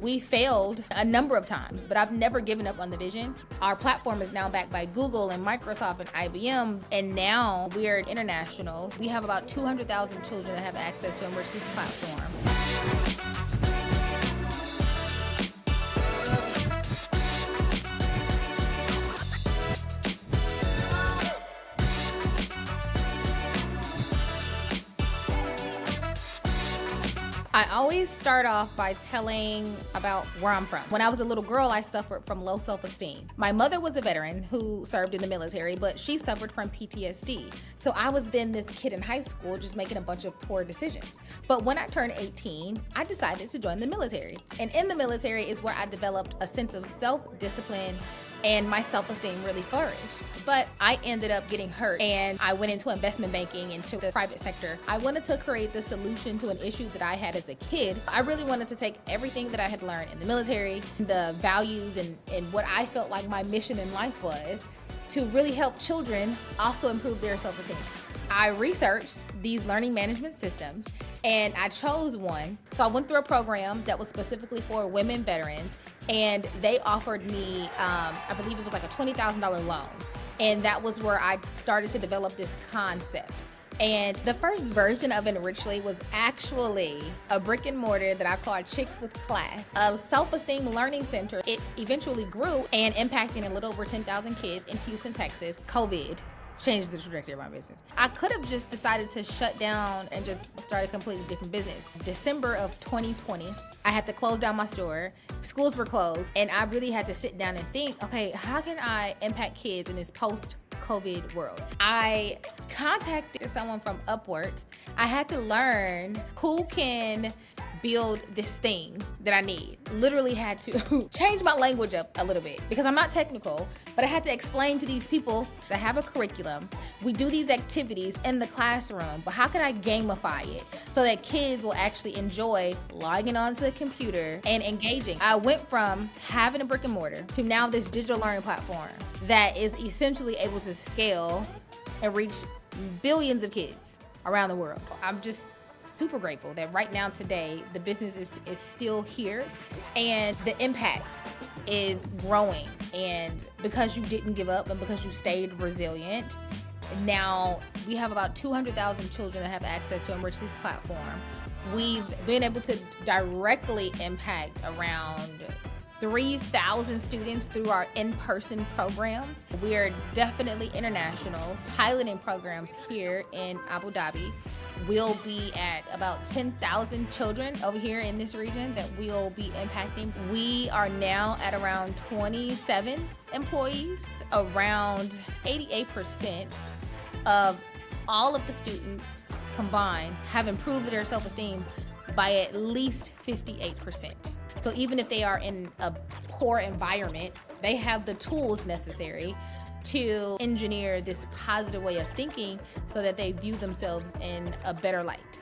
We failed a number of times, but I've never given up on the vision. Our platform is now backed by Google and Microsoft and IBM, and now we're international. We have about 200,000 children that have access to Enrich This platform. I always start off by telling about where I'm from. When I was a little girl, I suffered from low self-esteem. My mother was a veteran who served in the military, but she suffered from PTSD. So I was then this kid in high school just making a bunch of poor decisions. But when I turned 18, I decided to join the military. And in the military is where I developed a sense of self-discipline and my self-esteem really flourished. But I ended up getting hurt and I went into investment banking, into the private sector. I wanted to create the solution to an issue that I had as a kid. I really wanted to take everything that I had learned in the military, the values and what I felt like my mission in life was, to really help children also improve their self-esteem. I researched these learning management systems and I chose one. So I went through a program that was specifically for women veterans, and they offered me, I believe it was like a $20,000 loan. And that was where I started to develop this concept. And the first version of Enrichly was actually a brick and mortar that I called Chicks with Class, a self-esteem learning center. It eventually grew and impacting a little over 10,000 kids in Houston, Texas. COVID changed the trajectory of my business. I could have just decided to shut down and just start a completely different business. December of 2020, I had to close down my store. Schools were closed, and I really had to sit down and think, okay, how can I impact kids in this post-COVID world? I contacted someone from Upwork. I had to learn who can build this thing that I need. Literally had to change my language up a little bit because I'm not technical, but I had to explain to these people that have a curriculum. We do these activities in the classroom, but how can I gamify it so that kids will actually enjoy logging onto the computer and engaging? I went from having a brick and mortar to now this digital learning platform that is essentially able to scale and reach billions of kids around the world. I'm just super grateful that right now today the business is still here and the impact is growing, and because you didn't give up and because you stayed resilient, now we have about 200,000 children that have access to Enrich This platform. We've been able to directly impact around 3,000 students through our in-person programs. We are definitely international, piloting programs here in Abu Dhabi. We'll be at about 10,000 children over here in this region that we'll be impacting. We are now at around 27 employees. Around 88% of all of the students combined have improved their self-esteem by at least 58%. So even if they are in a poor environment, they have the tools necessary to engineer this positive way of thinking so that they view themselves in a better light.